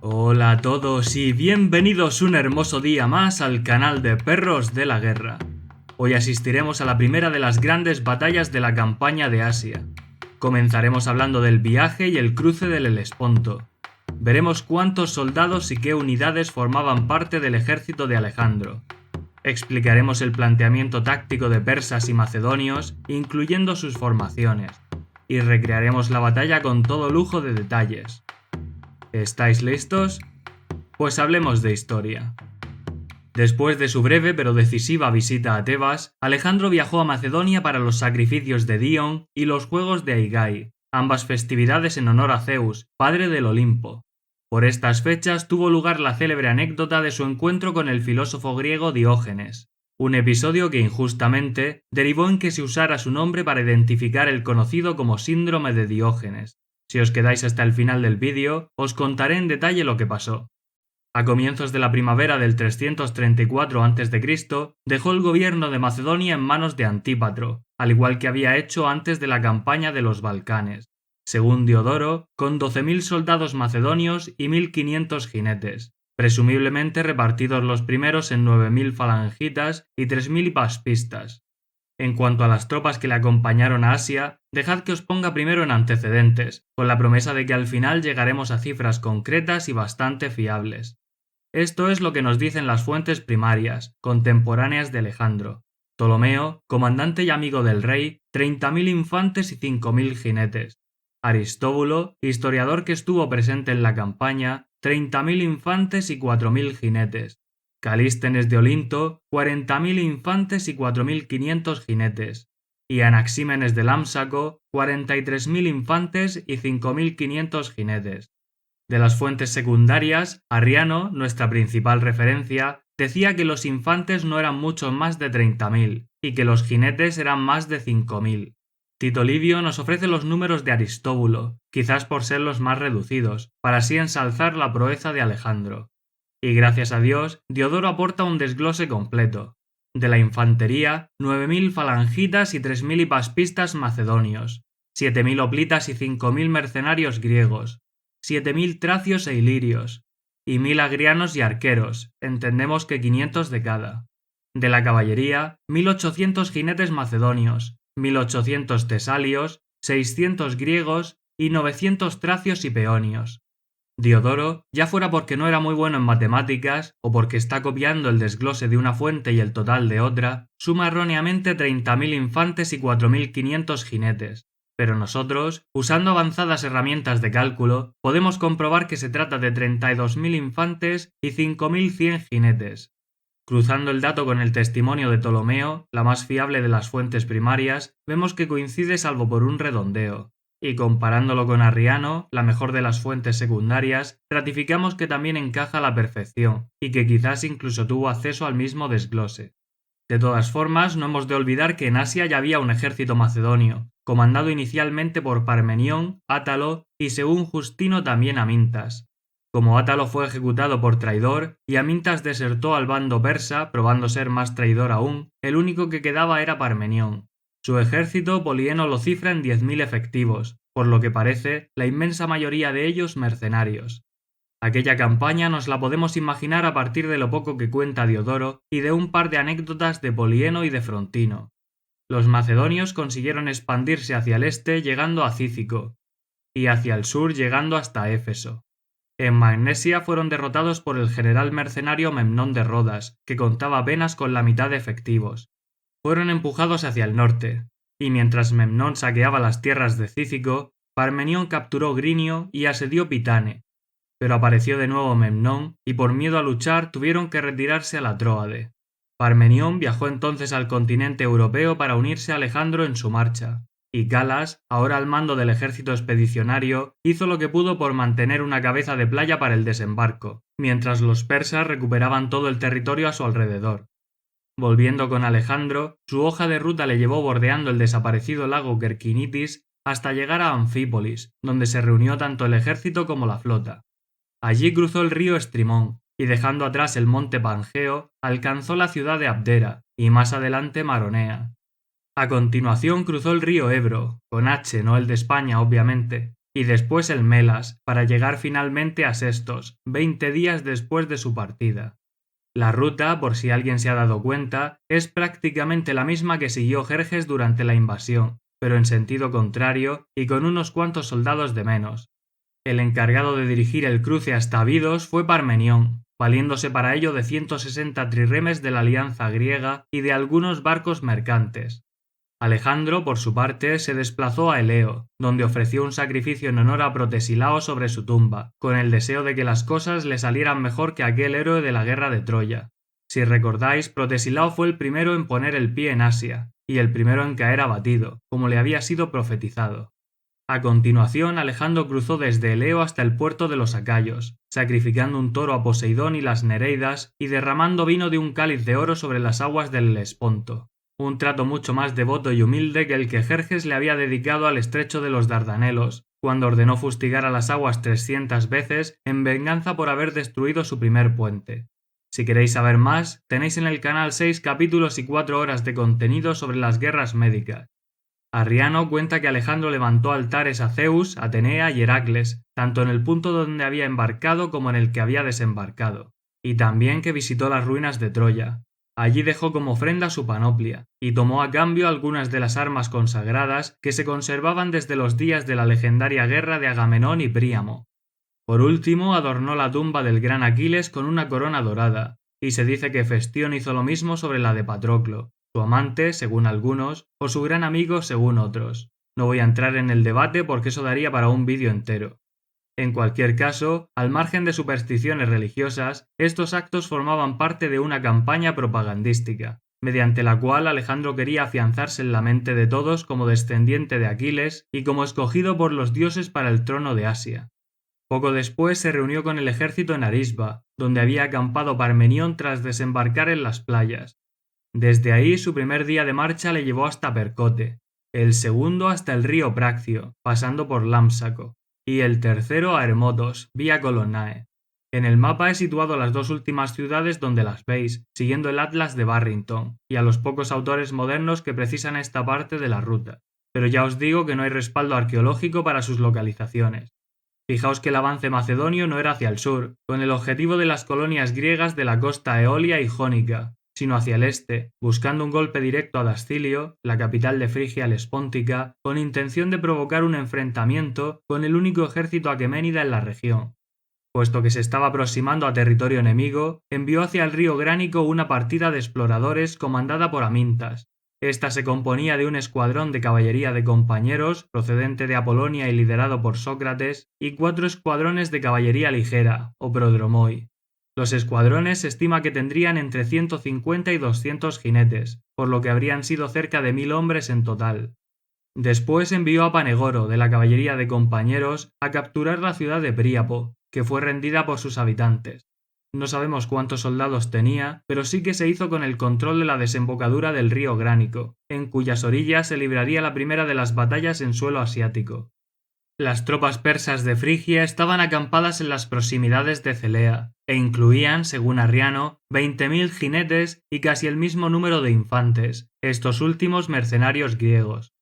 Hola a todos y bienvenidos un hermoso día más al canal de Perros de la Guerra. Hoy asistiremos a la primera de las grandes batallas de la campaña de Asia. Comenzaremos hablando del viaje y el cruce del Helesponto. Veremos cuántos soldados y qué unidades formaban parte del ejército de Alejandro. Explicaremos el planteamiento táctico de persas y macedonios, incluyendo sus formaciones. Y recrearemos la batalla con todo lujo de detalles. ¿Estáis listos? Pues hablemos de historia. Después de su breve pero decisiva visita a Tebas, Alejandro viajó a Macedonia para los sacrificios de Dion y los Juegos de Aigai, ambas festividades en honor a Zeus, padre del Olimpo. Por estas fechas tuvo lugar la célebre anécdota de su encuentro con el filósofo griego Diógenes, un episodio que injustamente derivó en que se usara su nombre para identificar el conocido como síndrome de Diógenes. Si os quedáis hasta el final del vídeo, os contaré en detalle lo que pasó. A comienzos de la primavera del 334 a.C., dejó el gobierno de Macedonia en manos de Antípatro, al igual que había hecho antes de la campaña de los Balcanes, según Diodoro, con 12.000 soldados macedonios y 1.500 jinetes, presumiblemente repartidos los primeros en 9.000 falangitas y 3.000 hipaspistas. En cuanto a las tropas que le acompañaron a Asia, dejad que os ponga primero en antecedentes, con la promesa de que al final llegaremos a cifras concretas y bastante fiables. Esto es lo que nos dicen las fuentes primarias, contemporáneas de Alejandro. Ptolomeo, comandante y amigo del rey, 30.000 infantes y 5.000 jinetes. Aristóbulo, historiador que estuvo presente en la campaña, 30.000 infantes y 4.000 jinetes. Calístenes de Olinto, 40.000 infantes y 4.500 jinetes, y Anaxímenes de Lámsaco, 43.000 infantes y 5.500 jinetes. De las fuentes secundarias, Arriano, nuestra principal referencia, decía que los infantes no eran mucho más de 30.000 y que los jinetes eran más de 5.000. Tito Livio nos ofrece los números de Aristóbulo, quizás por ser los más reducidos, para así ensalzar la proeza de Alejandro. Y gracias a Dios, Diodoro aporta un desglose completo. De la infantería, 9.000 falangitas y 3.000 hipaspistas macedonios, 7.000 hoplitas y 5.000 mercenarios griegos, 7.000 tracios e ilirios, y 1.000 agrianos y arqueros, entendemos que 500 de cada. De la caballería, 1.800 jinetes macedonios, 1.800 tesalios, 600 griegos y 900 tracios y peonios. Diodoro, ya fuera porque no era muy bueno en matemáticas o porque está copiando el desglose de una fuente y el total de otra, suma erróneamente 30.000 infantes y 4.500 jinetes. Pero nosotros, usando avanzadas herramientas de cálculo, podemos comprobar que se trata de 32.000 infantes y 5.100 jinetes. Cruzando el dato con el testimonio de Ptolomeo, la más fiable de las fuentes primarias, vemos que coincide salvo por un redondeo. Y comparándolo con Arriano, la mejor de las fuentes secundarias, ratificamos que también encaja a la perfección, y que quizás incluso tuvo acceso al mismo desglose. De todas formas, no hemos de olvidar que en Asia ya había un ejército macedonio, comandado inicialmente por Parmenión, Átalo y según Justino también Amintas. Como Átalo fue ejecutado por traidor y Amintas desertó al bando persa, probando ser más traidor aún, el único que quedaba era Parmenión. Su ejército Polieno lo cifra en 10.000 efectivos, por lo que parece la inmensa mayoría de ellos mercenarios. Aquella campaña nos la podemos imaginar a partir de lo poco que cuenta Diodoro y de un par de anécdotas de Polieno y de Frontino. Los macedonios consiguieron expandirse hacia el este llegando a Cícico, y hacia el sur llegando hasta Éfeso. En Magnesia fueron derrotados por el general mercenario Memnón de Rodas, que contaba apenas con la mitad de efectivos. Fueron empujados hacia el norte, y mientras Memnón saqueaba las tierras de Cícico, Parmenión capturó Grinio y asedió Pitane. Pero apareció de nuevo Memnón y por miedo a luchar tuvieron que retirarse a la Tróade. Parmenión viajó entonces al continente europeo para unirse a Alejandro en su marcha, y Galas, ahora al mando del ejército expedicionario, hizo lo que pudo por mantener una cabeza de playa para el desembarco, mientras los persas recuperaban todo el territorio a su alrededor. Volviendo con Alejandro, su hoja de ruta le llevó bordeando el desaparecido lago Querquinitis hasta llegar a Anfípolis, donde se reunió tanto el ejército como la flota. Allí cruzó el río Estrimón, y dejando atrás el monte Pangeo, alcanzó la ciudad de Abdera, y más adelante Maronea. A continuación cruzó el río Ebro, con H, no el de España obviamente, y después el Melas, para llegar finalmente a Sestos, 20 días después de su partida. La ruta, por si alguien se ha dado cuenta, es prácticamente la misma que siguió Jerjes durante la invasión, pero en sentido contrario y con unos cuantos soldados de menos. El encargado de dirigir el cruce hasta Abidos fue Parmenión, valiéndose para ello de 160 trirremes de la alianza griega y de algunos barcos mercantes. Alejandro, por su parte, se desplazó a Eleo, donde ofreció un sacrificio en honor a Protesilao sobre su tumba, con el deseo de que las cosas le salieran mejor que aquel héroe de la guerra de Troya. Si recordáis, Protesilao fue el primero en poner el pie en Asia, y el primero en caer abatido, como le había sido profetizado. A continuación, Alejandro cruzó desde Eleo hasta el puerto de los Acayos, sacrificando un toro a Poseidón y las Nereidas y derramando vino de un cáliz de oro sobre las aguas del Helesponto. Un trato mucho más devoto y humilde que el que Jerjes le había dedicado al estrecho de los Dardanelos, cuando ordenó fustigar a las aguas 300 veces en venganza por haber destruido su primer puente. Si queréis saber más, tenéis en el canal 6 capítulos y 4 horas de contenido sobre las guerras médicas. Arriano cuenta que Alejandro levantó altares a Zeus, Atenea y Heracles, tanto en el punto donde había embarcado como en el que había desembarcado, y también que visitó las ruinas de Troya. Allí dejó como ofrenda su panoplia, y tomó a cambio algunas de las armas consagradas que se conservaban desde los días de la legendaria guerra de Agamenón y Príamo. Por último, adornó la tumba del gran Aquiles con una corona dorada, y se dice que Festión hizo lo mismo sobre la de Patroclo, su amante, según algunos, o su gran amigo, según otros. No voy a entrar en el debate porque eso daría para un vídeo entero. En cualquier caso, al margen de supersticiones religiosas, estos actos formaban parte de una campaña propagandística, mediante la cual Alejandro quería afianzarse en la mente de todos como descendiente de Aquiles y como escogido por los dioses para el trono de Asia. Poco después se reunió con el ejército en Arisba, donde había acampado Parmenión tras desembarcar en las playas. Desde ahí su primer día de marcha le llevó hasta Percote, el segundo hasta el río Praxio, pasando por Lámsaco, y el tercero a Hermotos, vía Colonae. En el mapa he situado las dos últimas ciudades donde las veis, siguiendo el Atlas de Barrington, y a los pocos autores modernos que precisan esta parte de la ruta, pero ya os digo que no hay respaldo arqueológico para sus localizaciones. Fijaos que el avance macedonio no era hacia el sur, con el objetivo de las colonias griegas de la costa eolia y jónica, sino hacia el este, buscando un golpe directo a Dascilio, la capital de Frigia Lespóntica, con intención de provocar un enfrentamiento con el único ejército aqueménida en la región. Puesto que se estaba aproximando a territorio enemigo, envió hacia el río Gránico una partida de exploradores comandada por Amintas. Esta se componía de un escuadrón de caballería de compañeros, procedente de Apolonia y liderado por Sócrates, y 4 escuadrones de caballería ligera, o prodromoi. Los escuadrones se estima que tendrían entre 150 y 200 jinetes, por lo que habrían sido cerca de 1000 hombres en total. Después envió a Panegoro, de la caballería de compañeros, a capturar la ciudad de Príapo, que fue rendida por sus habitantes. No sabemos cuántos soldados tenía, pero sí que se hizo con el control de la desembocadura del río Gránico, en cuyas orillas se libraría la primera de las batallas en suelo asiático. Las tropas persas de Frigia estaban acampadas en las proximidades de Celea, e incluían, según Arriano, 20.000 jinetes y casi el mismo número de infantes, estos últimos mercenarios griegos.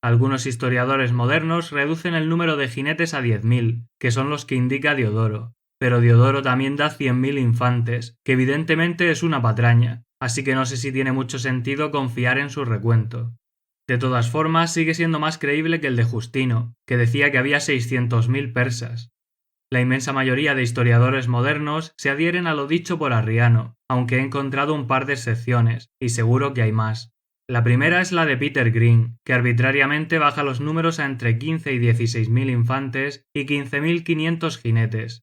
Algunos historiadores modernos reducen el número de jinetes a 10.000, que son los que indica Diodoro, pero Diodoro también da 100.000 infantes, que evidentemente es una patraña, así que no sé si tiene mucho sentido confiar en su recuento. De todas formas, sigue siendo más creíble que el de Justino, que decía que había 600.000 persas. La inmensa mayoría de historiadores modernos se adhieren a lo dicho por Arriano, aunque he encontrado un par de excepciones, y seguro que hay más. La primera es la de Peter Green, que arbitrariamente baja los números a entre 15 y 16.000 infantes y 15.500 jinetes.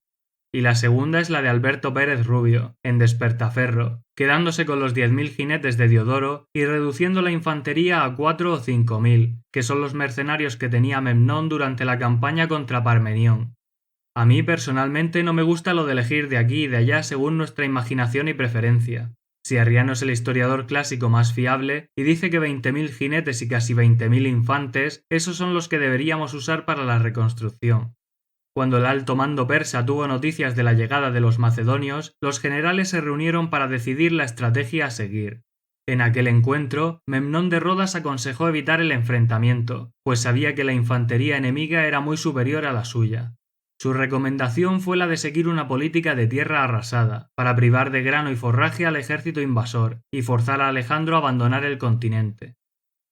Y la segunda es la de Alberto Pérez Rubio, en Despertaferro, quedándose con los 10.000 jinetes de Diodoro y reduciendo la infantería a 4 o 5.000, que son los mercenarios que tenía Memnón durante la campaña contra Parmenión. A mí personalmente no me gusta lo de elegir de aquí y de allá según nuestra imaginación y preferencia. Si Arriano es el historiador clásico más fiable y dice que 20.000 jinetes y casi 20.000 infantes, esos son los que deberíamos usar para la reconstrucción. Cuando el alto mando persa tuvo noticias de la llegada de los macedonios, los generales se reunieron para decidir la estrategia a seguir. En aquel encuentro, Memnón de Rodas aconsejó evitar el enfrentamiento, pues sabía que la infantería enemiga era muy superior a la suya. Su recomendación fue la de seguir una política de tierra arrasada, para privar de grano y forraje al ejército invasor y forzar a Alejandro a abandonar el continente.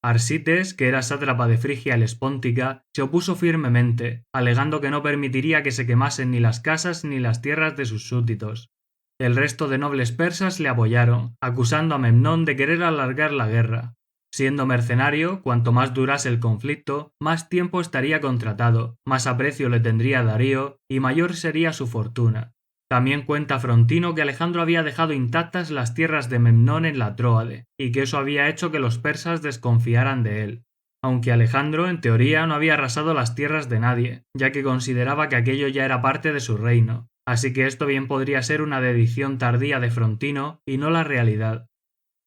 Arsites, que era sátrapa de Frigia Helespóntica, se opuso firmemente, alegando que no permitiría que se quemasen ni las casas ni las tierras de sus súbditos. El resto de nobles persas le apoyaron, acusando a Memnón de querer alargar la guerra. Siendo mercenario, cuanto más durase el conflicto, más tiempo estaría contratado, más aprecio le tendría Darío y mayor sería su fortuna. También cuenta Frontino que Alejandro había dejado intactas las tierras de Memnón en la Tróade, y que eso había hecho que los persas desconfiaran de él. Aunque Alejandro, en teoría, no había arrasado las tierras de nadie, ya que consideraba que aquello ya era parte de su reino, así que esto bien podría ser una dedición tardía de Frontino y no la realidad.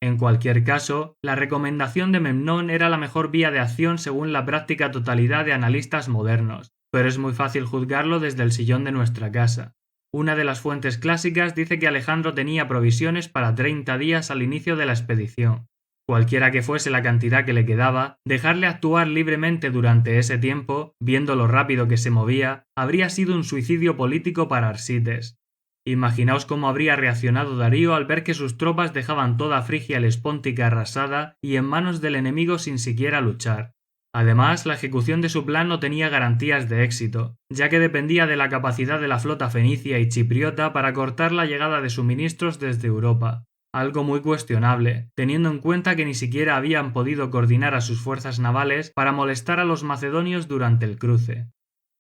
En cualquier caso, la recomendación de Memnón era la mejor vía de acción según la práctica totalidad de analistas modernos, pero es muy fácil juzgarlo desde el sillón de nuestra casa. Una de las fuentes clásicas dice que Alejandro tenía provisiones para 30 días al inicio de la expedición. Cualquiera que fuese la cantidad que le quedaba, dejarle actuar libremente durante ese tiempo, viendo lo rápido que se movía, habría sido un suicidio político para Arsites. Imaginaos cómo habría reaccionado Darío al ver que sus tropas dejaban toda Frigia Helespóntica arrasada y en manos del enemigo sin siquiera luchar. Además, la ejecución de su plan no tenía garantías de éxito, ya que dependía de la capacidad de la flota fenicia y chipriota para cortar la llegada de suministros desde Europa, algo muy cuestionable, teniendo en cuenta que ni siquiera habían podido coordinar a sus fuerzas navales para molestar a los macedonios durante el cruce.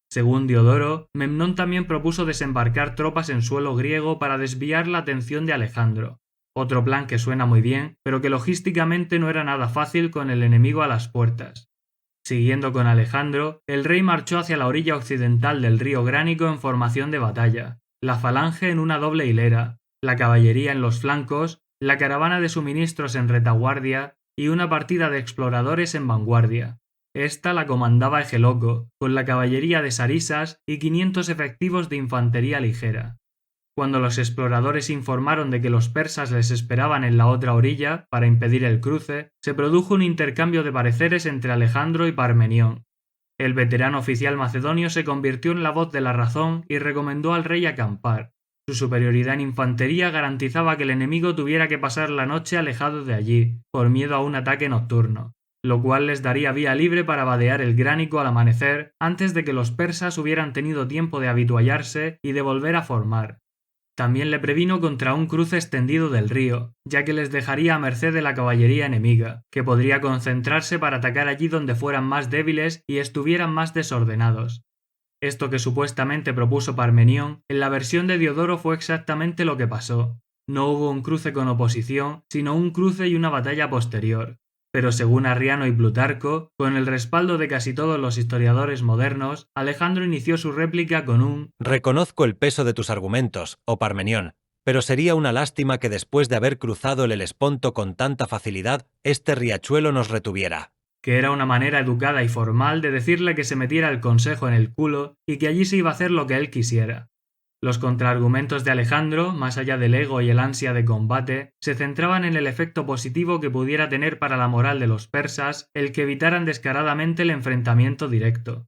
Según Diodoro, Memnón también propuso desembarcar tropas en suelo griego para desviar la atención de Alejandro, otro plan que suena muy bien, pero que logísticamente no era nada fácil con el enemigo a las puertas. Siguiendo con Alejandro, el rey marchó hacia la orilla occidental del río Gránico en formación de batalla, la falange en una doble hilera, la caballería en los flancos, la caravana de suministros en retaguardia y una partida de exploradores en vanguardia. Esta la comandaba Egeloco, con la caballería de Sarisas y 500 efectivos de infantería ligera. Cuando los exploradores informaron de que los persas les esperaban en la otra orilla para impedir el cruce, se produjo un intercambio de pareceres entre Alejandro y Parmenión. El veterano oficial macedonio se convirtió en la voz de la razón y recomendó al rey acampar. Su superioridad en infantería garantizaba que el enemigo tuviera que pasar la noche alejado de allí, por miedo a un ataque nocturno, lo cual les daría vía libre para vadear el Gránico al amanecer antes de que los persas hubieran tenido tiempo de habituallarse y de volver a formar. También le previno contra un cruce extendido del río, ya que les dejaría a merced de la caballería enemiga, que podría concentrarse para atacar allí donde fueran más débiles y estuvieran más desordenados. Esto que supuestamente propuso Parmenión, en la versión de Diodoro fue exactamente lo que pasó. No hubo un cruce con oposición, sino un cruce y una batalla posterior. Pero según Arriano y Plutarco, con el respaldo de casi todos los historiadores modernos, Alejandro inició su réplica con un Reconozco el peso de tus argumentos, oh Parmenión, pero sería una lástima que después de haber cruzado el Helesponto con tanta facilidad, este riachuelo nos retuviera. Que era una manera educada y formal de decirle que se metiera el consejo en el culo y que allí se iba a hacer lo que él quisiera. Los contraargumentos de Alejandro, más allá del ego y el ansia de combate, se centraban en el efecto positivo que pudiera tener para la moral de los persas el que evitaran descaradamente el enfrentamiento directo.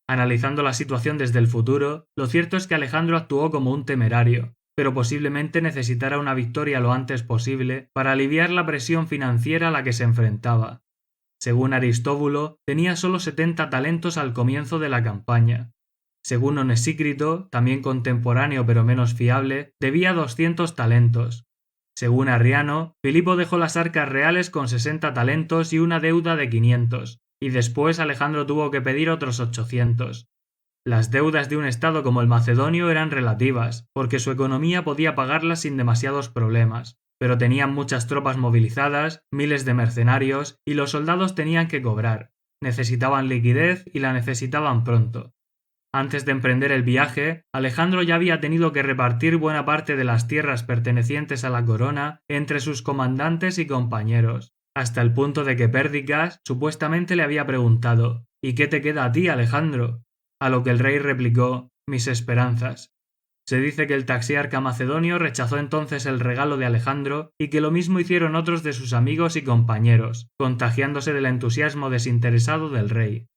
Analizando la situación desde el futuro, lo cierto es que Alejandro actuó como un temerario, pero posiblemente necesitara una victoria lo antes posible para aliviar la presión financiera a la que se enfrentaba. Según Aristóbulo, tenía solo 70 talentos al comienzo de la campaña. Según Onesícrito, también contemporáneo pero menos fiable, debía 200 talentos. Según Arriano, Filipo dejó las arcas reales con 60 talentos y una deuda de 500, y después Alejandro tuvo que pedir otros 800. Las deudas de un estado como el macedonio eran relativas, porque su economía podía pagarlas sin demasiados problemas, pero tenían muchas tropas movilizadas, miles de mercenarios, y los soldados tenían que cobrar. Necesitaban liquidez y la necesitaban pronto. Antes de emprender el viaje, Alejandro ya había tenido que repartir buena parte de las tierras pertenecientes a la corona entre sus comandantes y compañeros, hasta el punto de que Pérdicas supuestamente le había preguntado ¿Y qué te queda a ti, Alejandro? A lo que el rey replicó: mis esperanzas. Se dice que el taxiarca macedonio rechazó entonces el regalo de Alejandro y que lo mismo hicieron otros de sus amigos y compañeros, contagiándose del entusiasmo desinteresado del rey.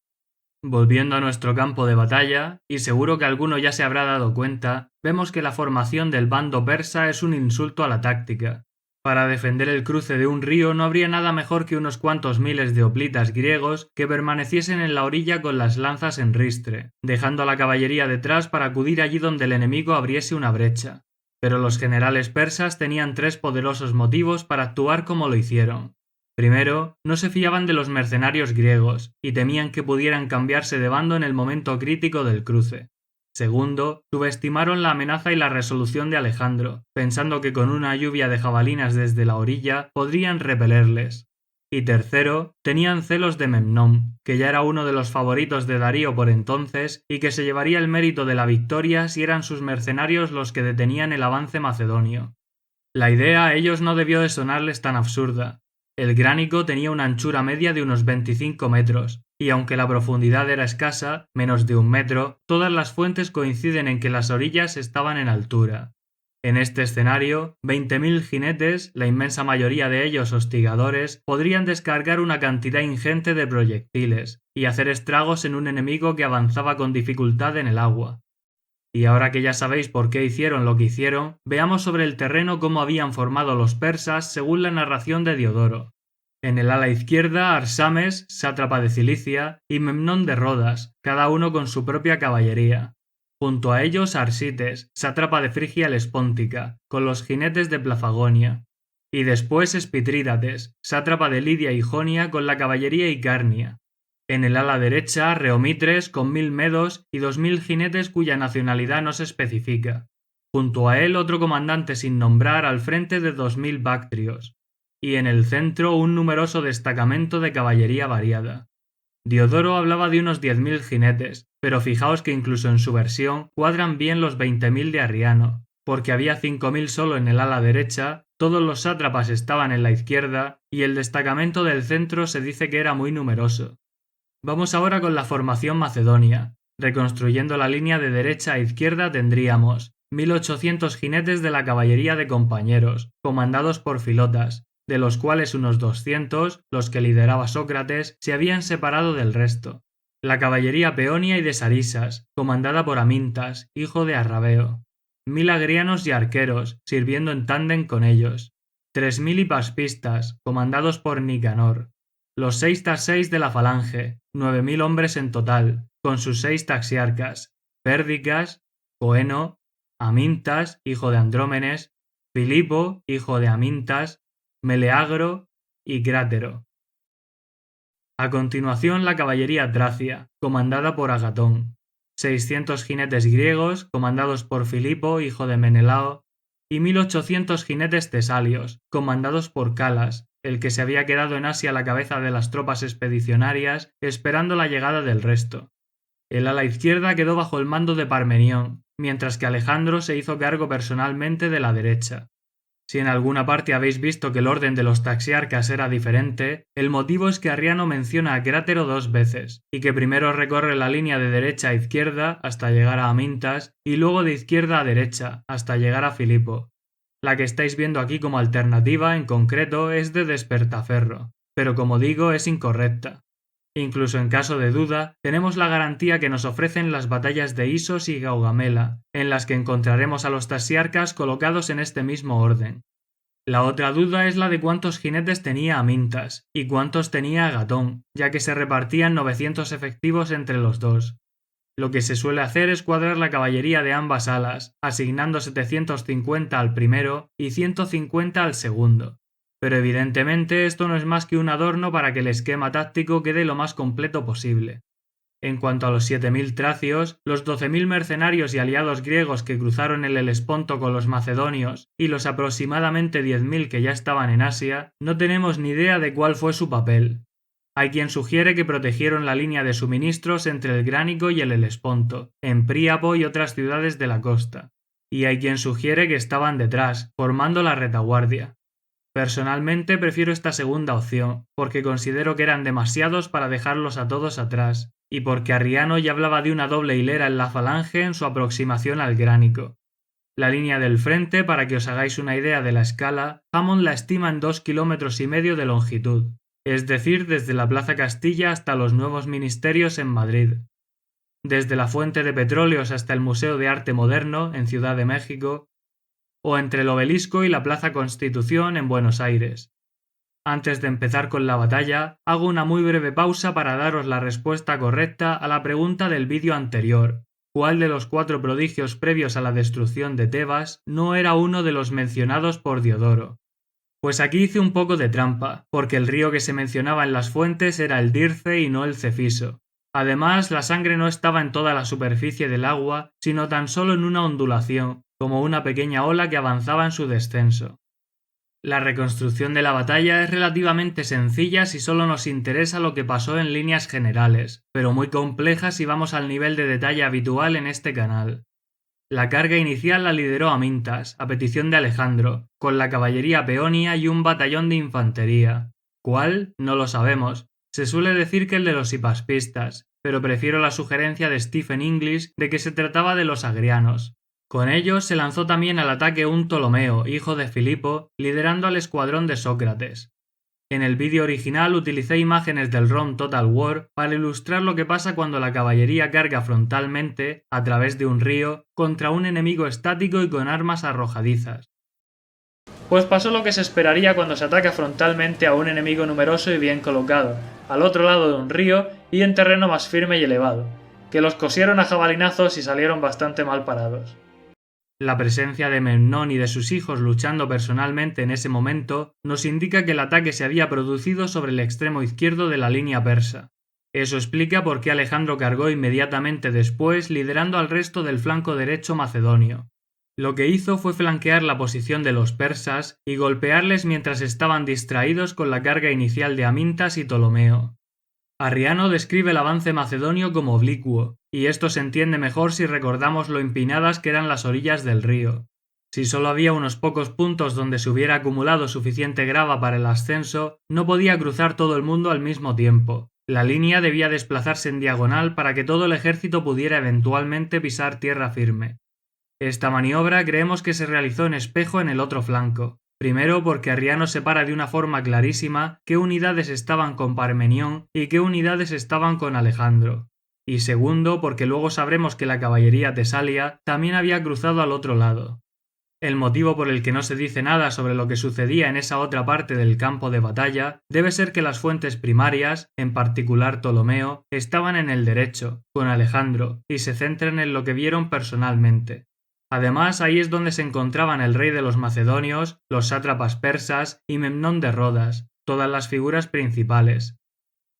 Volviendo a nuestro campo de batalla, y seguro que alguno ya se habrá dado cuenta, vemos que la formación del bando persa es un insulto a la táctica. Para defender el cruce de un río no habría nada mejor que unos cuantos miles de hoplitas griegos que permaneciesen en la orilla con las lanzas en ristre, dejando a la caballería detrás para acudir allí donde el enemigo abriese una brecha. Pero los generales persas tenían tres poderosos motivos para actuar como lo hicieron. Primero, no se fiaban de los mercenarios griegos y temían que pudieran cambiarse de bando en el momento crítico del cruce. Segundo, subestimaron la amenaza y la resolución de Alejandro, pensando que con una lluvia de jabalinas desde la orilla podrían repelerles. Y tercero, tenían celos de Memnón, que ya era uno de los favoritos de Darío por entonces y que se llevaría el mérito de la victoria si eran sus mercenarios los que detenían el avance macedonio. La idea a ellos no debió de sonarles tan absurda. El Gránico tenía una anchura media de unos 25 metros, y aunque la profundidad era escasa, menos de 1 metro, todas las fuentes coinciden en que las orillas estaban en altura. En este escenario, 20.000 jinetes, la inmensa mayoría de ellos hostigadores, podrían descargar una cantidad ingente de proyectiles y hacer estragos en un enemigo que avanzaba con dificultad en el agua. Y ahora que ya sabéis por qué hicieron lo que hicieron, veamos sobre el terreno cómo habían formado los persas según la narración de Diodoro. En el ala izquierda Arsames, sátrapa de Cilicia, y Memnón de Rodas, cada uno con su propia caballería. Junto a ellos Arsites, sátrapa de Frigia Lespóntica, con los jinetes de Plafagonia. Y después Espitrídates, sátrapa de Lidia y Jonia con la caballería Icarnia. En el ala derecha, Reomitres con 1000 medos y 2000 jinetes cuya nacionalidad no se especifica. Junto a él otro comandante sin nombrar al frente de 2000 bactrios. Y en el centro un numeroso destacamento de caballería variada. Diodoro hablaba de unos 10.000 jinetes, pero fijaos que incluso en su versión cuadran bien los 20.000 de Arriano, porque había 5.000 solo en el ala derecha, todos los sátrapas estaban en la izquierda y el destacamento del centro se dice que era muy numeroso. Vamos ahora con la formación macedonia. Reconstruyendo la línea de derecha a izquierda tendríamos 1.800 jinetes de la caballería de compañeros, comandados por filotas, de los cuales unos 200, los que lideraba Sócrates, se habían separado del resto. La caballería peonia y de Sarisas, comandada por Amintas, hijo de Arrabeo. 1.000 agrianos y arqueros, sirviendo en tándem con ellos. 3.000 hipaspistas, comandados por Nicanor. Los 6 taxeis de la falange, 9.000 hombres en total, con sus 6 taxiarcas, Pérdicas, Coeno, Amintas, hijo de Andrómenes, Filipo, hijo de Amintas, Meleagro y Crátero. A continuación la caballería tracia, comandada por Agatón, 600 jinetes griegos, comandados por Filipo, hijo de Menelao, y 1.800 jinetes tesalios, comandados por Calas, el que se había quedado en Asia a la cabeza de las tropas expedicionarias, esperando la llegada del resto. El ala izquierda quedó bajo el mando de Parmenión, mientras que Alejandro se hizo cargo personalmente de la derecha. Si en alguna parte habéis visto que el orden de los taxiarcas era diferente, el motivo es que Arriano menciona a Crátero 2 veces, y que primero recorre la línea de derecha a izquierda hasta llegar a Amintas, y luego de izquierda a derecha hasta llegar a Filipo. La que estáis viendo aquí como alternativa, en concreto, es de Despertaferro, pero como digo, es incorrecta. Incluso en caso de duda, tenemos la garantía que nos ofrecen las batallas de Isos y Gaugamela, en las que encontraremos a los taxiarcas colocados en este mismo orden. La otra duda es la de cuántos jinetes tenía Amintas y cuántos tenía Agatón, ya que se repartían 900 efectivos entre los dos. Lo que se suele hacer es cuadrar la caballería de ambas alas, asignando 750 al primero y 150 al segundo. Pero evidentemente esto no es más que un adorno para que el esquema táctico quede lo más completo posible. En cuanto a los 7.000 tracios, los 12.000 mercenarios y aliados griegos que cruzaron el Helesponto con los macedonios y los aproximadamente 10.000 que ya estaban en Asia, no tenemos ni idea de cuál fue su papel. Hay quien sugiere que protegieron la línea de suministros entre el Gránico y el Helesponto, en Príapo y otras ciudades de la costa. Y hay quien sugiere que estaban detrás, formando la retaguardia. Personalmente prefiero esta segunda opción, porque considero que eran demasiados para dejarlos a todos atrás, y porque Arriano ya hablaba de una doble hilera en la falange en su aproximación al Gránico. La línea del frente, para que os hagáis una idea de la escala, Hammond la estima en 2,5 kilómetros de longitud, es decir, desde la Plaza Castilla hasta los nuevos ministerios en Madrid. Desde la Fuente de Petróleos hasta el Museo de Arte Moderno, en Ciudad de México, o entre el Obelisco y la Plaza Constitución, en Buenos Aires. Antes de empezar con la batalla, hago una muy breve pausa para daros la respuesta correcta a la pregunta del vídeo anterior. ¿Cuál de los 4 prodigios previos a la destrucción de Tebas no era uno de los mencionados por Diodoro? Pues aquí hice un poco de trampa, porque el río que se mencionaba en las fuentes era el Dirce y no el Cefiso. Además, la sangre no estaba en toda la superficie del agua, sino tan solo en una ondulación, como una pequeña ola que avanzaba en su descenso. La reconstrucción de la batalla es relativamente sencilla si solo nos interesa lo que pasó en líneas generales, pero muy compleja si vamos al nivel de detalle habitual en este canal. La carga inicial la lideró Amintas, a petición de Alejandro, con la caballería peonia y un batallón de infantería. ¿Cuál? No lo sabemos. Se suele decir que el de los hipaspistas, pero prefiero la sugerencia de Stephen English de que se trataba de los agrianos. Con ellos se lanzó también al ataque un Ptolomeo, hijo de Filipo, liderando al escuadrón de Sócrates. En el vídeo original utilicé imágenes del ROM Total War para ilustrar lo que pasa cuando la caballería carga frontalmente, a través de un río, contra un enemigo estático y con armas arrojadizas. Pues pasó lo que se esperaría cuando se ataca frontalmente a un enemigo numeroso y bien colocado, al otro lado de un río y en terreno más firme y elevado, que los cosieron a jabalinazos y salieron bastante mal parados. La presencia de Memnón y de sus hijos luchando personalmente en ese momento nos indica que el ataque se había producido sobre el extremo izquierdo de la línea persa. Eso explica por qué Alejandro cargó inmediatamente después, liderando al resto del flanco derecho macedonio. Lo que hizo fue flanquear la posición de los persas y golpearles mientras estaban distraídos con la carga inicial de Amintas y Ptolomeo. Arriano describe el avance macedonio como oblicuo, y esto se entiende mejor si recordamos lo empinadas que eran las orillas del río. Si solo había unos pocos puntos donde se hubiera acumulado suficiente grava para el ascenso, no podía cruzar todo el mundo al mismo tiempo. La línea debía desplazarse en diagonal para que todo el ejército pudiera eventualmente pisar tierra firme. Esta maniobra creemos que se realizó en espejo en el otro flanco. Primero porque Arriano separa de una forma clarísima qué unidades estaban con Parmenión y qué unidades estaban con Alejandro. Y segundo porque luego sabremos que la caballería tesalia también había cruzado al otro lado. El motivo por el que no se dice nada sobre lo que sucedía en esa otra parte del campo de batalla debe ser que las fuentes primarias, en particular Ptolomeo, estaban en el derecho, con Alejandro, y se centran en lo que vieron personalmente. Además, ahí es donde se encontraban el rey de los macedonios, los sátrapas persas y Memnón de Rodas, todas las figuras principales.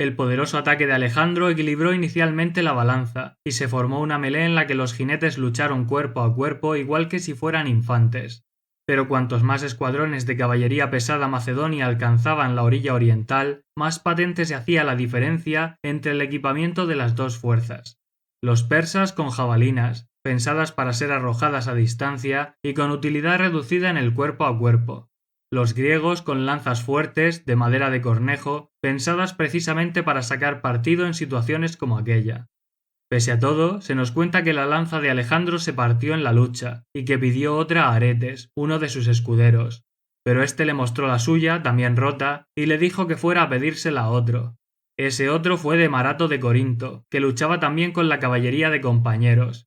El poderoso ataque de Alejandro equilibró inicialmente la balanza, y se formó una melé en la que los jinetes lucharon cuerpo a cuerpo igual que si fueran infantes. Pero cuantos más escuadrones de caballería pesada macedonia alcanzaban la orilla oriental, más patente se hacía la diferencia entre el equipamiento de las dos fuerzas. Los persas con jabalinas, pensadas para ser arrojadas a distancia y con utilidad reducida en el cuerpo a cuerpo. Los griegos con lanzas fuertes, de madera de cornejo, pensadas precisamente para sacar partido en situaciones como aquella. Pese a todo, se nos cuenta que la lanza de Alejandro se partió en la lucha, y que pidió otra a Aretes, uno de sus escuderos. Pero éste le mostró la suya, también rota, y le dijo que fuera a pedírsela a otro. Ese otro fue de Marato de Corinto, que luchaba también con la caballería de compañeros.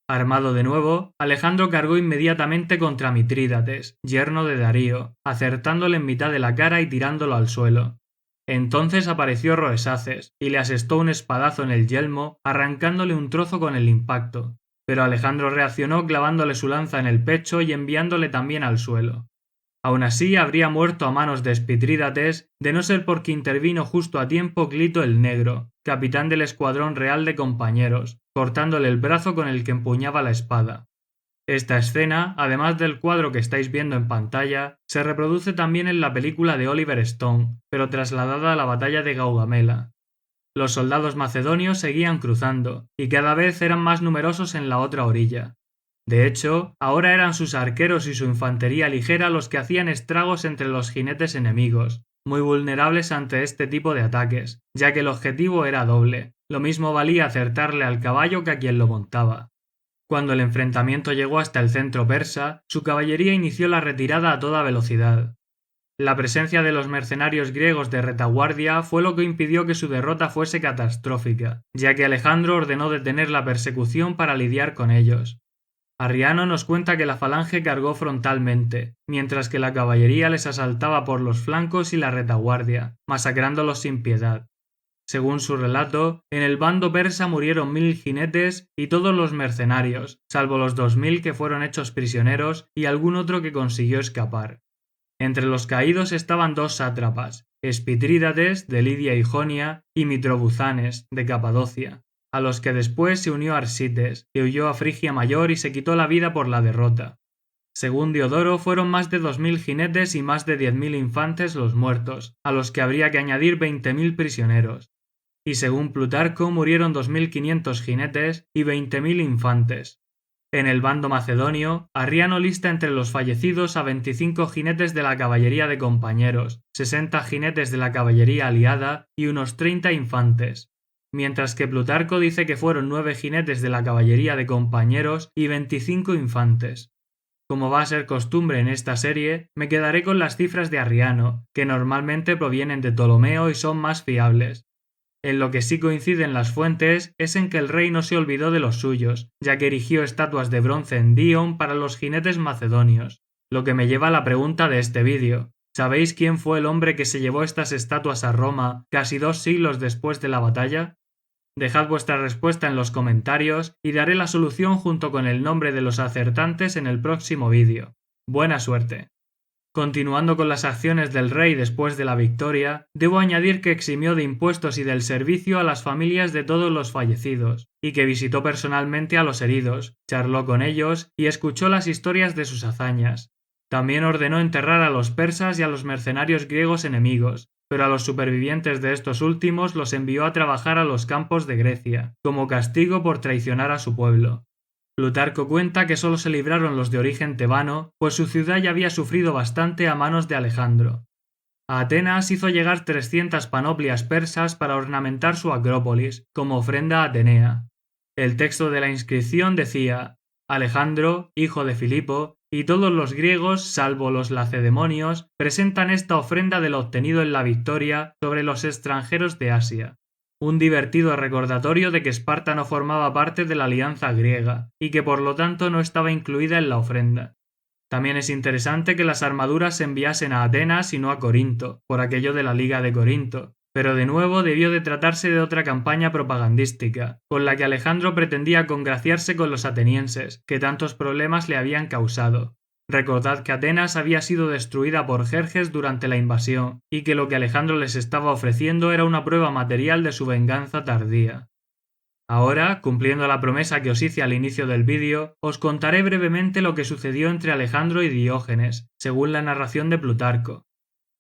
Armado de nuevo, Alejandro cargó inmediatamente contra Mitrídates, yerno de Darío, acertándole en mitad de la cara y tirándolo al suelo. Entonces apareció Roesaces, y le asestó un espadazo en el yelmo, arrancándole un trozo con el impacto, pero Alejandro reaccionó clavándole su lanza en el pecho y enviándole también al suelo. Aun así habría muerto a manos de Espitrídates de no ser porque intervino justo a tiempo Clito el Negro, capitán del escuadrón real de compañeros, cortándole el brazo con el que empuñaba la espada. Esta escena, además del cuadro que estáis viendo en pantalla, se reproduce también en la película de Oliver Stone, pero trasladada a la batalla de Gaugamela. Los soldados macedonios seguían cruzando, y cada vez eran más numerosos en la otra orilla. De hecho, ahora eran sus arqueros y su infantería ligera los que hacían estragos entre los jinetes enemigos, muy vulnerables ante este tipo de ataques, ya que el objetivo era doble. Lo mismo valía acertarle al caballo que a quien lo montaba. Cuando el enfrentamiento llegó hasta el centro persa, su caballería inició la retirada a toda velocidad. La presencia de los mercenarios griegos de retaguardia fue lo que impidió que su derrota fuese catastrófica, ya que Alejandro ordenó detener la persecución para lidiar con ellos. Arriano nos cuenta que la falange cargó frontalmente, mientras que la caballería les asaltaba por los flancos y la retaguardia, masacrándolos sin piedad. Según su relato, en el bando persa murieron 1000 jinetes y todos los mercenarios, salvo los 2000 que fueron hechos prisioneros y algún otro que consiguió escapar. Entre los caídos estaban 2 sátrapas, Espitrídates, de Lidia y Jonia, y Mitrobuzanes, de Capadocia, a los que después se unió Arsites, que huyó a Frigia Mayor y se quitó la vida por la derrota. Según Diodoro, fueron más de 2000 jinetes y más de 10.000 infantes los muertos, a los que habría que añadir 20.000 prisioneros. Y según Plutarco, murieron 2500 jinetes y 20.000 infantes. En el bando macedonio, Arriano lista entre los fallecidos a 25 jinetes de la caballería de compañeros, 60 jinetes de la caballería aliada y unos 30 infantes, mientras que Plutarco dice que fueron 9 jinetes de la caballería de compañeros y 25 infantes. Como va a ser costumbre en esta serie, me quedaré con las cifras de Arriano, que normalmente provienen de Ptolomeo y son más fiables. En lo que sí coinciden las fuentes es en que el rey no se olvidó de los suyos, ya que erigió estatuas de bronce en Dion para los jinetes macedonios, lo que me lleva a la pregunta de este vídeo. ¿Sabéis quién fue el hombre que se llevó estas estatuas a Roma casi 2 siglos después de la batalla? Dejad vuestra respuesta en los comentarios y daré la solución junto con el nombre de los acertantes en el próximo vídeo. Buena suerte. Continuando con las acciones del rey después de la victoria, debo añadir que eximió de impuestos y del servicio a las familias de todos los fallecidos, y que visitó personalmente a los heridos, charló con ellos y escuchó las historias de sus hazañas. También ordenó enterrar a los persas y a los mercenarios griegos enemigos, pero a los supervivientes de estos últimos los envió a trabajar a los campos de Grecia, como castigo por traicionar a su pueblo. Plutarco cuenta que solo se libraron los de origen tebano, pues su ciudad ya había sufrido bastante a manos de Alejandro. A Atenas hizo llegar 300 panoplias persas para ornamentar su acrópolis, como ofrenda a Atenea. El texto de la inscripción decía: Alejandro, hijo de Filipo, y todos los griegos, salvo los lacedemonios, presentan esta ofrenda de lo obtenido en la victoria sobre los extranjeros de Asia. Un divertido recordatorio de que Esparta no formaba parte de la alianza griega, y que por lo tanto no estaba incluida en la ofrenda. También es interesante que las armaduras se enviasen a Atenas y no a Corinto, por aquello de la Liga de Corinto, pero de nuevo debió de tratarse de otra campaña propagandística, con la que Alejandro pretendía congraciarse con los atenienses, que tantos problemas le habían causado. Recordad que Atenas había sido destruida por Jerjes durante la invasión, y que lo que Alejandro les estaba ofreciendo era una prueba material de su venganza tardía. Ahora, cumpliendo la promesa que os hice al inicio del vídeo, os contaré brevemente lo que sucedió entre Alejandro y Diógenes, según la narración de Plutarco.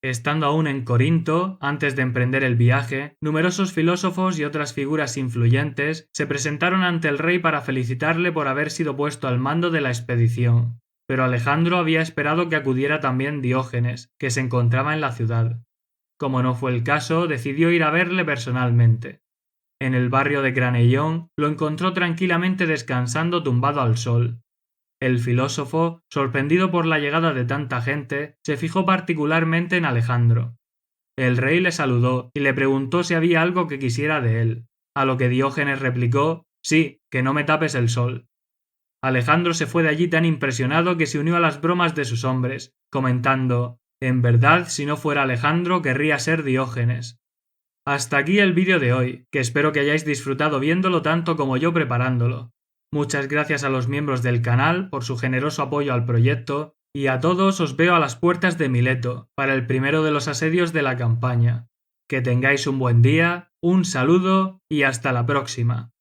Estando aún en Corinto, antes de emprender el viaje, numerosos filósofos y otras figuras influyentes se presentaron ante el rey para felicitarle por haber sido puesto al mando de la expedición. Pero Alejandro había esperado que acudiera también Diógenes, que se encontraba en la ciudad. Como no fue el caso, decidió ir a verle personalmente. En el barrio de Craneión lo encontró tranquilamente descansando tumbado al sol. El filósofo, sorprendido por la llegada de tanta gente, se fijó particularmente en Alejandro. El rey le saludó y le preguntó si había algo que quisiera de él, a lo que Diógenes replicó: «Sí, que no me tapes el sol». Alejandro se fue de allí tan impresionado que se unió a las bromas de sus hombres, comentando: «En verdad, si no fuera Alejandro, querría ser Diógenes». Hasta aquí el vídeo de hoy, que espero que hayáis disfrutado viéndolo tanto como yo preparándolo. Muchas gracias a los miembros del canal por su generoso apoyo al proyecto, y a todos os veo a las puertas de Mileto, para el primero de los asedios de la campaña. Que tengáis un buen día, un saludo y hasta la próxima.